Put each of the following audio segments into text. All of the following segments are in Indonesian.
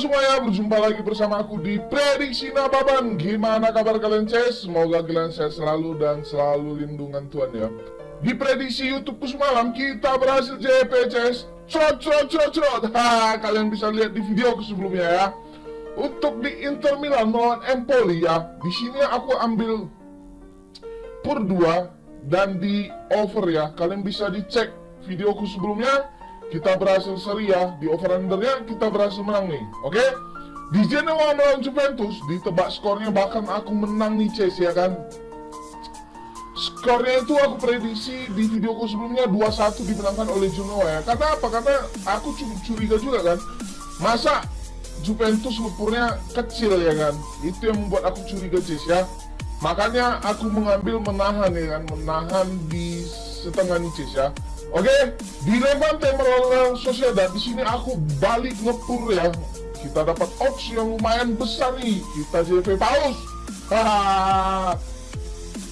semuanya, berjumpa lagi bersama aku di Prediksi Nababan. Gimana kabar kalian, Ces? Semoga kalian sehat selalu dan selalu lindungan Tuhan ya. Di prediksi YouTubeku semalam, kita berhasil JP, Ces. Crot. Kalian bisa lihat di videoku sebelumnya ya. Untuk di Inter Milan melawan Empoli ya. Di sini aku ambil per 2 dan di over ya. Kalian bisa dicek videoku sebelumnya. Kita berhasil seri ya, di over-undernya kita berhasil menang nih, oke? Di Genoa melawan Juventus, ditebak skornya bahkan aku menang nih, Ces, ya kan? Skornya itu aku prediksi di videoku sebelumnya 2-1 dimenangkan oleh Genoa ya. Karena apa? Karena aku curiga juga kan, masa Juventus lumpurnya kecil ya kan? Itu yang membuat aku curiga, Ces, ya. Makanya aku mengambil menahan ya kan, menahan di setengah nih, Ces, ya. Oke, di Levante melawan Sociedad, di sini aku balik ngepur ya. Kita dapat opsi yang lumayan besar nih. Kita JP paus.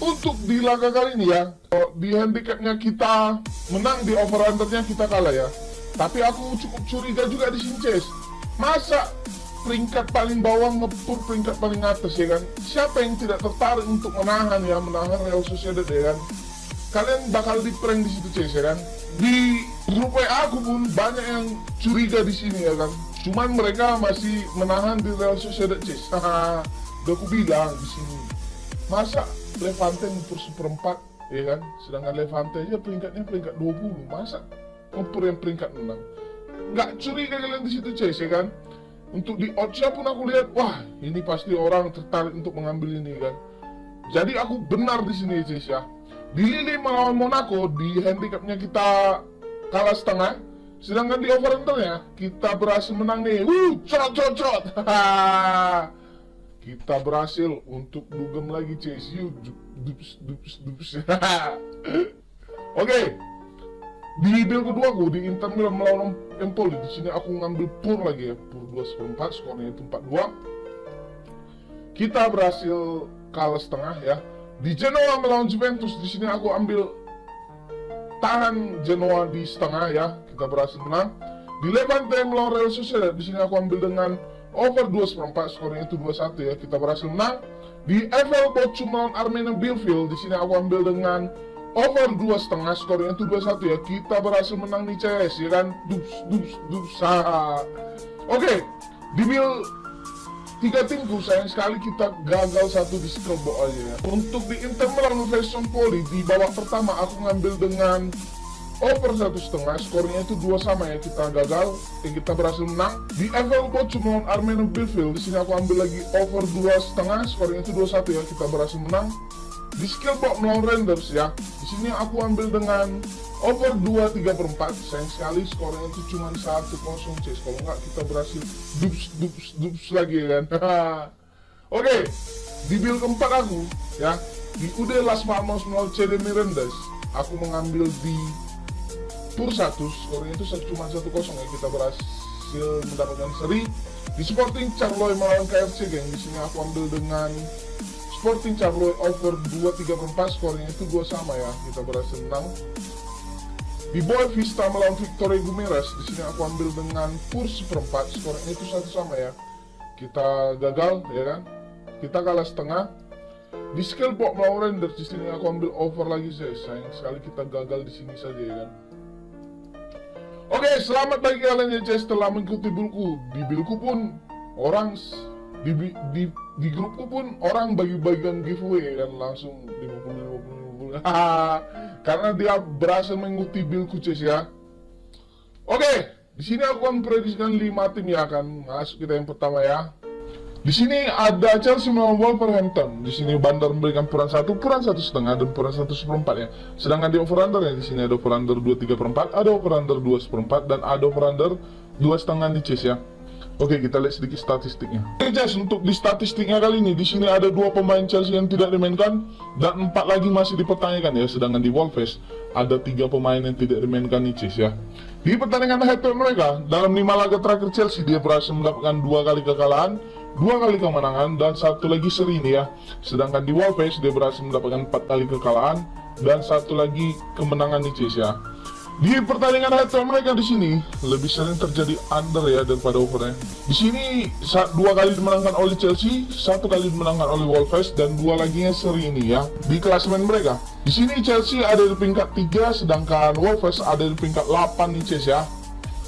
Untuk di laga kali ini ya, di handicapnya kita menang, di over undernya kita kalah ya. Tapi aku cukup curiga juga di sini, Ces. Masa peringkat paling bawah ngepur peringkat paling atas ya kan? Siapa yang tidak tertarik untuk menahan Real Sociedad ya kan? Kalian bakal di prank di situ, Ces, ya kan? Di grup WA aku pun banyak yang curiga di sini ya kan. Cuman mereka masih menahan di Real Sociedad, Ces. Udah aku bilang di sini. Masa Levante ngepur seperempat ya kan? Sedangkan Levante aja peringkatnya peringkat 20. Masa ngepur yang peringkat 6? Nggak curiga kalian di situ, Ces, ya kan? Untuk di oddsnya pun aku lihat, wah ini pasti orang tertarik untuk mengambil ini kan. Jadi aku benar di sini, Ces, ya. Di Lille melawan Monaco, di handicapnya kita kalah setengah. Sedangkan di over undernya kita berhasil menang nih. Crot. Kita berhasil untuk dugem lagi, Ces. Dups. Oke. Di build kedua aku di Inter Milan melawan Empoli, di sini aku ngambil pur lagi ya, pur 2/4, skornya itu 4-2. Kita berhasil kalah setengah ya. Di Genoa melawan Juventus, di sini aku ambil tahan Genoa di setengah ya, kita berhasil menang. Di Levante melawan Real Sociedad, di sini aku ambil dengan over 2/4, skornya itu 2-1 ya, kita berhasil menang. Di FL Bochum melawan Arminia Bielefeld, di sini aku ambil dengan over 2,5, skornya itu 2-1 ya, kita berhasil menang nih, Ces, ya kan? Dups. Oke, di build 3 timku sayang sekali kita gagal satu di scrollbox aja ya. Untuk di Inter Milan vs Empoli, di babak pertama aku ngambil dengan over 1,5, skornya itu 2 sama ya, kita gagal, kita berhasil menang. Di FL Bochum melawan Arminia Bielefeld, di sini aku ambil lagi over 2,5, skornya itu 2-1 ya, kita berhasil menang. Di skillbox melawan Rangers ya, di sini aku ambil dengan over 2/3/4, sayang sekali skornya itu cuma 1-0, Ces. Kalau nggak kita berhasil dups lagi kan. Oke, di build keempat aku ya, di UD Las Palmas melawan CD Mirandas, aku mengambil di pur 1, skornya itu cuma 1-0 ya, kita berhasil mendapatkan seri. Di Sporting Charloy melawan KFC geng, di sini aku ambil dengan Sporting Charloy over 2/3/4, skornya itu 2 sama ya, kita berhasil menang. Di Boa Vista melawan Victoria Gumeras, di sini aku ambil dengan pur 1/4, skornya itu 1 sama ya, kita gagal ya kan, kita kalah setengah. Di Skillbox melawan Rangers, di sini aku ambil over lagi, sayang sekali kita gagal di sini saja ya kan. Oke, selamat bagi kalian yang telah mengikuti buildku. Di buildku pun orang di grupku pun orang bagi-bagian giveaway kan, langsung 50. Karena dia berhasil mengikuti buildku, Ces, ya. Oke, di sini aku akan prediksikan 5 tim ya, akan masuk kita yang pertama ya. Di sini ada Chelsea melawan Wolverhampton. Di sini Bandar memberikan puran 1,5 dan puran 1/4 ya. Sedangkan di over under ya, di sini ada over under 2/3/4, ada over under 2/4 dan ada over under 2,5 nih, Ces, ya. Oke, kita lihat sedikit statistiknya. Oke, Ces, untuk di statistiknya kali ini, di sini ada 2 pemain Chelsea yang tidak dimainkan dan 4 lagi masih dipertanyakan ya. Sedangkan di Wolves ada 3 pemain yang tidak dimainkan nih, Ces, ya. Di pertandingan head-to-head mereka, dalam 5 laga terakhir Chelsea, dia berhasil mendapatkan 2 kali kekalahan, 2 kali kemenangan, dan 1 lagi seri nih ya. Sedangkan di Wolves, dia berhasil mendapatkan 4 kali kekalahan dan 1 lagi kemenangan nih, Ces, ya. Di pertandingan head to head mereka di sini lebih sering terjadi under ya daripada overnya. Di sini dua kali dimenangkan oleh Chelsea, satu kali dimenangkan oleh Wolves, dan dua laginya seri ini ya. Di klasemen mereka, di sini Chelsea ada di peringkat 3, sedangkan Wolves ada di peringkat 8 nih Ces ya.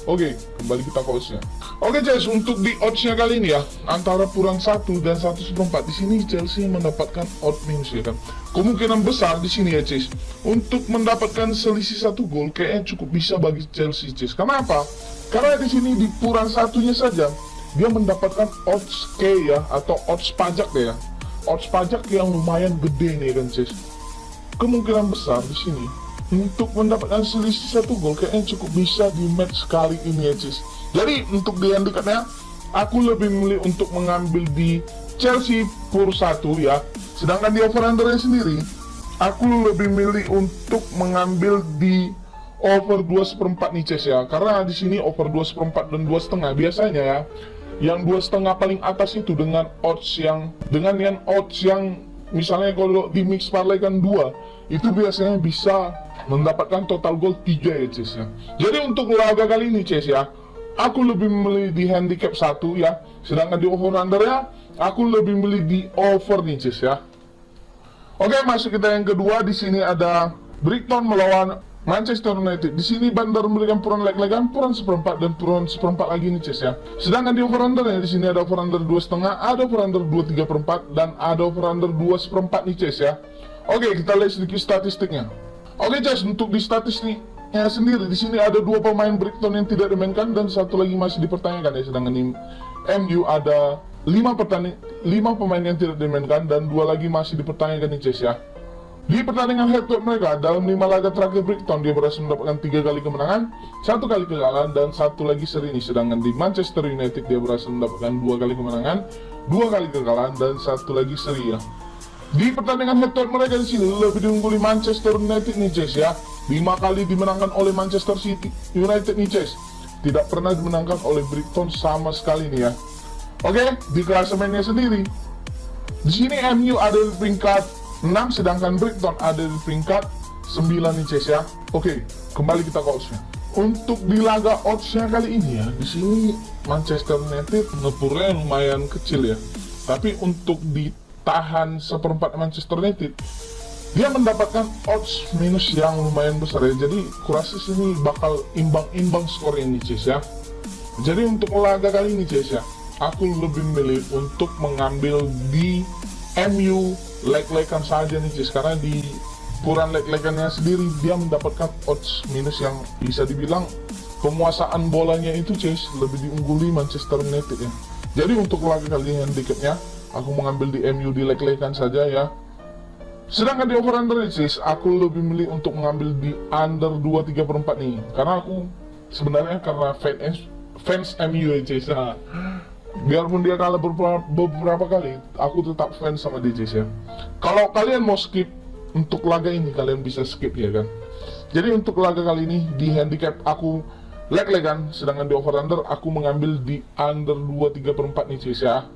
Oke, kembali kita ke oddsnya. Oke Ces, untuk di oddsnya kali ini ya, antara kurang 1 dan 1/4 di sini Chelsea mendapatkan odd minus ya kan. Kemungkinan besar di sini ya Ces, untuk mendapatkan selisih 1 gol kayaknya cukup bisa bagi Chelsea Ces. Karena apa? Karena di sini di kurang satunya saja dia mendapatkan odds K ya, atau odds pajak ya. Odds pajak yang lumayan gede nih kan Ces. Kemungkinan besar di sini untuk mendapatkan selisih 1 gol kayaknya cukup bisa di match kali ini ya Cis. Jadi untuk di handicapnya aku lebih memilih untuk mengambil di Chelsea pur 1 ya. Sedangkan di over undernya sendiri aku lebih memilih untuk mengambil di over 2/4 nih Cis ya. Karena di sini over 2/4 dan 2,5 biasanya ya, yang 2,5 paling atas itu dengan odds yang misalnya kalau di mix parlay kan 2, itu biasanya bisa mendapatkan total goal 3 ya Ces ya. Jadi untuk laga kali ini Ces ya, aku lebih memilih di handicap 1 ya. Sedangkan di over under ya, aku lebih memilih di over nih Ces ya. Oke, masuk kita yang kedua. Di sini ada Brighton melawan Manchester United. Di sini bandar memberikan puran leg-legan, puran 1/4 dan puran 1/4 lagi nih Ces ya. Sedangkan di over under ya, di sini ada over under 2,5, ada over under 23/4 dan ada over under 2/4 nih Ces ya. Oke, kita lihat sedikit statistiknya. Oke Ces, untuk di statistiknya sendiri di sini ada 2 pemain Brighton yang tidak dimainkan dan 1 lagi masih dipertanyakan ya. Sedangkan di MU ada 5 pemain yang tidak dimainkan dan 2 lagi masih dipertanyakan nih Ces ya. Di pertandingan head to head mereka dalam 5 laga terakhir Brighton dia berhasil mendapatkan 3 kali kemenangan, 1 kali kekalahan dan 1 lagi seri ini. Sedangkan di Manchester United dia berhasil mendapatkan 2 kali kemenangan, 2 kali kekalahan dan 1 lagi seri ya. Di pertandingan head to head mereka di sini lebih diungguli Manchester United nih Ces ya. 5 kali dimenangkan oleh Manchester City United nih Ces. Tidak pernah dimenangkan oleh Brighton sama sekali nih ya. Oke, di klasemennya sendiri, di sini MU ada di peringkat 6, sedangkan Brighton ada di peringkat 9 nih Ces ya. Oke, kembali kita ke oddsnya. Untuk di laga oddsnya kali ini ya, di sini Manchester United ngepurnya lumayan kecil ya. Tapi untuk ditahan 1/4 Manchester United, dia mendapatkan odds minus yang lumayan besar ya. Jadi kurasa sini bakal imbang-imbang skor ini Ces ya. Jadi untuk laga kali ini Ces ya, aku lebih memilih untuk mengambil di MU leg-legan saja nih Ces, karena di puran leg-legannya sendiri dia mendapatkan odds minus yang bisa dibilang penguasaan bolanya itu Ces lebih diungguli Manchester United ya. Jadi untuk laga kali ini handicapnya aku mengambil di MU di leg-legan saja ya. Sedangkan di over under Ces, aku lebih memilih untuk mengambil di under 2/3/4 nih, karena aku sebenarnya karena fans MU ya Ces. Nah, biarpun dia kalah beberapa kali, aku tetap fans sama dia Ces ya. Kalau kalian mau skip untuk laga ini, kalian bisa skip ya kan. Jadi untuk laga kali ini di handicap aku leg-legan, sedangkan di over under aku mengambil di under 2/3/4 nih Ces ya.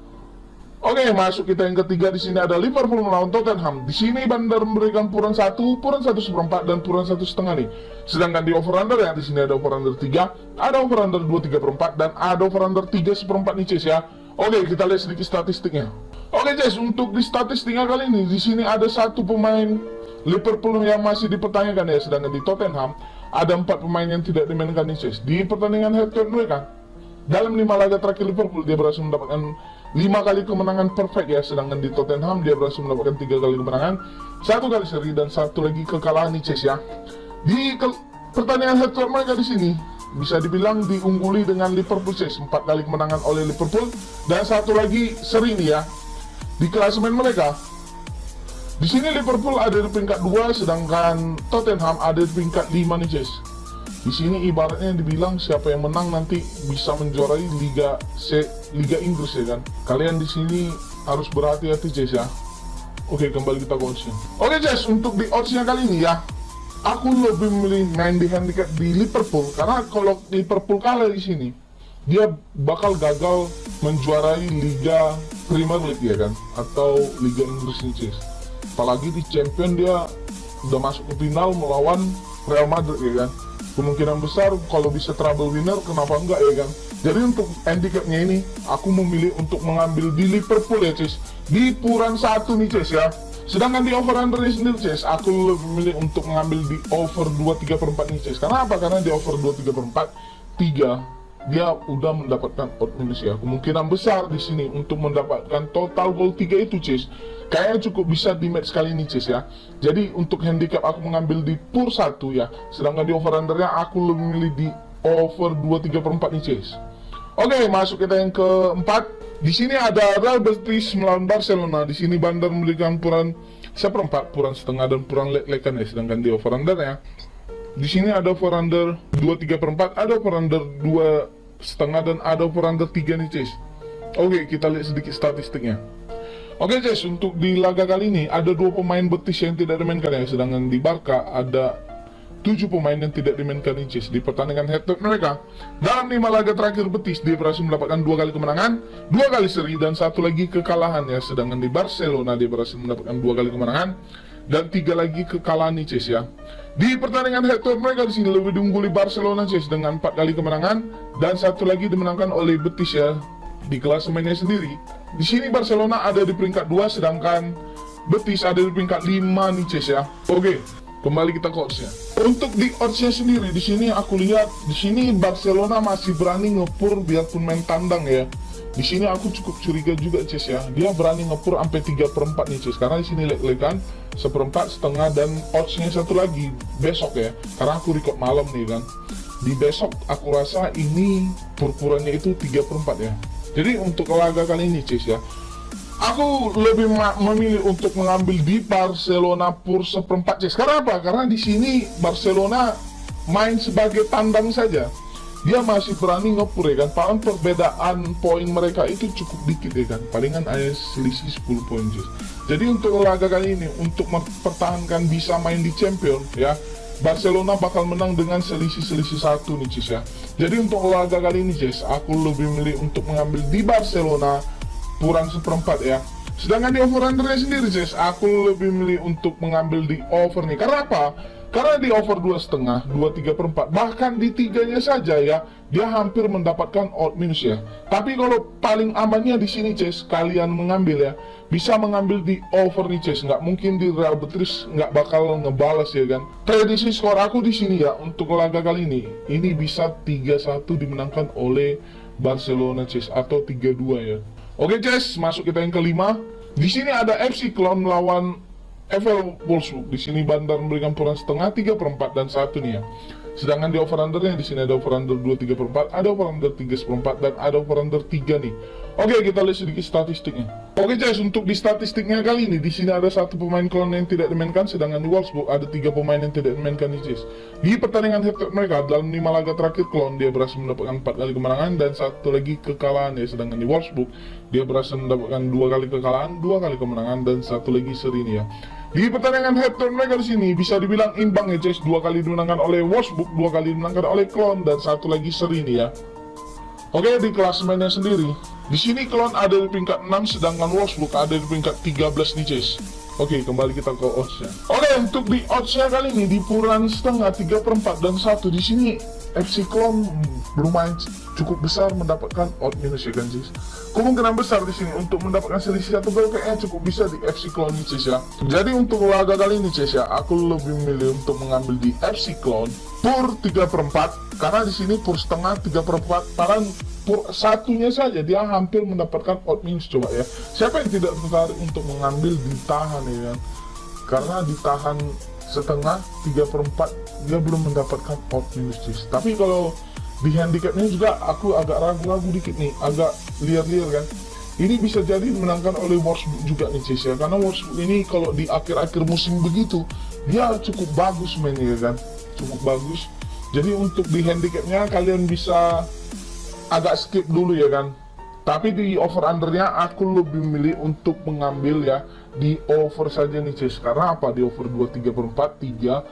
Oke, masuk kita yang ketiga. Di sini ada Liverpool melawan Tottenham. Di sini bandar memberikan puran 1, puran 1/4 dan puran 1,5 nih. Sedangkan di over under ya, di sini ada over under 3, ada over under 2/3/4 dan ada over under 3/4 nih Ces ya. Oke, kita lihat sedikit statistiknya. Oke Ces, untuk di statistiknya kali ini di sini ada 1 pemain Liverpool yang masih dipertanyakan ya. Sedangkan di Tottenham ada 4 pemain yang tidak dimainkan nih Ces. Di pertandingan head to head mereka dalam 5 laga terakhir Liverpool dia berhasil mendapatkan 5 kali kemenangan perfect ya. Sedangkan di Tottenham dia berhasil mendapatkan 3 kali kemenangan, 1 kali seri dan 1 lagi kekalahan nih Ces ya. Di pertandingan head to head mereka di sini bisa dibilang diungguli dengan Liverpool Ces, 4 kali kemenangan oleh Liverpool dan 1 lagi seri nih ya. Di klasemen mereka di sini Liverpool ada di peringkat 2, sedangkan Tottenham ada di peringkat 5 nih Ces. Di sini ibaratnya dibilang siapa yang menang nanti bisa menjuarai Liga Inggris ya kan. Kalian di sini harus berhati-hati Ces ya. Oke, kembali kita ke oddsnya. Oke Ces, untuk di oddsnya kali ini ya, aku lebih memilih main di handicap di Liverpool, karena kalau Liverpool kalah di sini, dia bakal gagal menjuarai Liga Premier League ya kan, atau Liga Inggris nih Ces. Apalagi di Champion dia udah masuk ke final melawan Real Madrid ya kan. kemungkinan besar kalau bisa treble winner, kenapa enggak ya kan. Jadi untuk handicapnya ini aku memilih untuk mengambil di Liverpool ya Cis, di puran 1 nih Cis ya. Sedangkan di over undernya sendiri Cis, aku lebih memilih untuk mengambil di over 2/3/4 nih Cis. Karena apa? Karena di over 2/3/4 3 dia udah mendapatkan odd minus ya. Kemungkinan besar di sini untuk mendapatkan total goal 3 itu Cis, kayaknya cukup bisa di match kali ini Cis ya. Jadi untuk handicap aku mengambil di pur 1 ya. Sedangkan di over undernya aku lebih memilih di over 2/3/4 nih Cis. Oke, masuk kita yang keempat. Di sini ada Real Betis melawan Barcelona. Di sini Bandar memberikan puran seperempat, puran setengah dan puran leg-legan ya. Sedangkan di over under ya, di sini ada over under 2/3/4, ada over under 2,5 dan ada over under 3 nih Cis. Oke, kita lihat sedikit statistiknya. Oke Cis, untuk di laga kali ini ada 2 pemain Betis yang tidak dimainkan ya. Sedangkan di Barca ada 7 pemain yang tidak dimainkan nih Cis. Di pertandingan head-to-head mereka, dalam 5 laga terakhir Betis dia berhasil mendapatkan 2 kali kemenangan, 2 kali seri dan 1 lagi kekalahan ya. Sedangkan di Barcelona dia berhasil mendapatkan 2 kali kemenangan dan 3 lagi kekalahan nih Cis ya. Di pertandingan head-to-head mereka di sini lebih diungguli Barcelona Cis dengan 4 kali kemenangan dan 1 lagi dimenangkan oleh Betis ya. Di klasemennya sendiri, di sini Barcelona ada di peringkat 2 sedangkan Betis ada di peringkat 5 nih Cis ya. Oke, kembali kita ke oddsnya. Untuk di oddsnya sendiri di sini aku lihat di sini Barcelona masih berani ngepur biarpun main tandang ya. Di sini aku cukup curiga juga Cis ya. Dia berani ngepur sampai 3/4 nih Cis. Karena di sini leg-legan seperempat, setengah dan oddsnya satu lagi besok ya. Karena aku record malam nih kan. Di besok aku rasa ini pur-purannya itu 3/4 ya. Jadi untuk laga kali ini Cis ya, aku lebih memilih untuk mengambil di Barcelona pur seperempat Cis. Karena apa? Karena di sini Barcelona main sebagai tandang saja. Dia masih berani ngepur ya kan. Paling perbedaan poin mereka itu cukup dikit ya kan. Palingan ada selisih 10 poin Cis. Jadi untuk laga kali ini untuk mempertahankan bisa main di Champion ya, Barcelona bakal menang dengan selisih 1 nih Cis ya. Jadi untuk laga kali ini Cis, aku lebih memilih untuk mengambil di Barcelona puran seperempat ya. Sedangkan di over undernya sendiri Cis, aku lebih memilih untuk mengambil di over nih. Karena apa? Karena di over 2,5, 2/3/4, bahkan di 3-nya saja ya, dia hampir mendapatkan odd minus ya. Tapi kalau paling amannya di sini Cis, kalian mengambil ya, bisa mengambil di over nih Cis. Nggak mungkin di Real Betis nggak bakal ngebalas ya kan. Prediksi skor aku di sini ya untuk laga kali ini bisa 3-1 dimenangkan oleh Barcelona Cis, atau 3-2 ya. Oke Cis, masuk kita yang kelima. Di sini ada FC Cologne melawan FL Wolfsburg. Di sini Bandar memberikan puran setengah, 3/4 dan 1 nih ya. Sedangkan di over undernya di sini ada over under 2/3/4, ada over under 3/4 dan ada over under 3 nih. Oke, kita lihat sedikit statistiknya. Oke guys, untuk di statistiknya kali ini di sini ada 1 pemain Cologne yang tidak dimainkan, sedangkan di Wolfsburg ada 3 pemain yang tidak dimainkan nih guys. Di pertandingan head-to-head mereka dalam 5 laga terakhir Cologne dia berhasil mendapatkan 4 kali kemenangan dan 1 lagi kekalahan ya. Sedangkan di Wolfsburg dia berhasil mendapatkan 2 kali kekalahan, 2 kali kemenangan dan 1 lagi seri nih ya. Di pertandingan head-to-head mereka di sini bisa dibilang imbang ya guys. 2 kali dimenangkan oleh Wolfsburg, 2 kali dimenangkan oleh Cologne dan 1 lagi seri nih ya. Oke, di klasemennya sendiri, di sini Cologne ada di peringkat 6, sedangkan Wolfsburg ada di peringkat 13 nih guys. Oke, kembali kita ke oddsnya. Oke, untuk di oddsnya kali ini di puran setengah, 3/4 dan 1 di sini FC Cologne lumayan cukup besar mendapatkan odd minus ya kan guys. Kemungkinan besar di sini untuk mendapatkan selisih 1 gol kayaknya cukup bisa di FC Cologne nih guys ya. Jadi untuk laga kali ini guys ya, aku lebih memilih untuk mengambil di FC Cologne pur 3/4 karena di sini pur setengah, 3/4, karena pur satunya saja dia hampir mendapatkan odd minus. Coba ya, siapa yang tidak tertarik untuk mengambil ditahan ya kan, karena ditahan setengah, 3/4 dia belum mendapatkan odd minus guys. Tapi kalau di handicapnya juga aku agak ragu-ragu dikit nih, agak liar-liar kan. Ini bisa jadi dimenangkan oleh Wolfsburg juga nih guys ya, karena Wolfsburg ini kalau di akhir-akhir musim begitu dia cukup bagus mainnya kan, cukup bagus. Jadi untuk di handicapnya kalian bisa agak skip dulu ya kan. Tapi di over undernya aku lebih memilih untuk mengambil ya di over saja nih guys. Karena apa? Di over 2/3/4, 3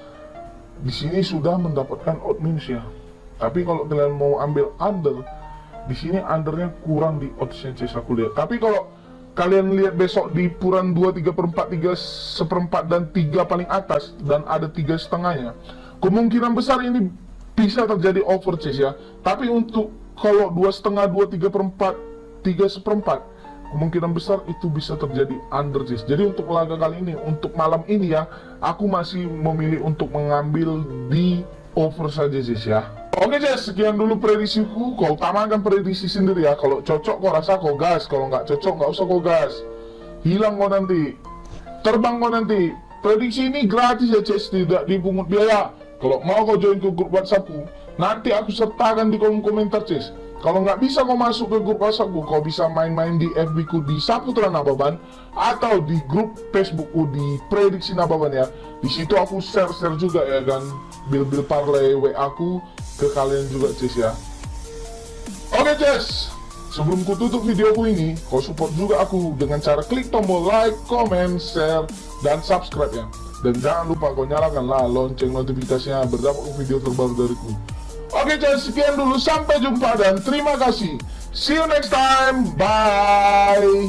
di sini sudah mendapatkan odd minus ya. Tapi kalau kalian mau ambil under, di sini undernya kurang di oddsnya guys aku lihat. Tapi kalau kalian lihat besok di puran 2/3/4, 3/4 dan 3 paling atas dan ada 3 setengahnya, kemungkinan besar ini bisa terjadi over Ces ya. Tapi untuk kalau 2,5, 2/3/4, 3/4, kemungkinan besar itu bisa terjadi under Ces. Jadi untuk laga kali ini, untuk malam ini ya, aku masih memilih untuk mengambil di over saja Ces ya. Oke Ces, sekian dulu prediksiku. Kau utamakan prediksi sendiri ya. Kalau cocok kau rasa kau gas, kalau nggak cocok nggak usah kau gas. Hilang kau nanti, terbang kau nanti. Prediksi ini gratis ya Ces, tidak dipungut biaya. Kalau mau kau join ke grup WhatsAppku, nanti aku sertakan di kolom komentar Ces. Kalau nggak bisa kau masuk ke grup WhatsAppku, kau bisa main-main di FB ku di Saputra Nababan atau di grup Facebookku di Prediksi Nababan ya. Di situ aku share juga ya kan bil-bil parlay WA aku ke kalian juga Ces ya. Oke Ces, sebelum ku tutup videoku ini, kau support juga aku dengan cara klik tombol like, comment, share, dan subscribe ya. Dan jangan lupa kau nyalakanlah lonceng notifikasinya berdapat video terbaru dariku. Oke Ces, sekian dulu, sampai jumpa dan terima kasih. See you next time, bye.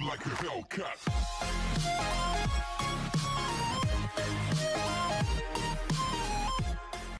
Like a Hellcat.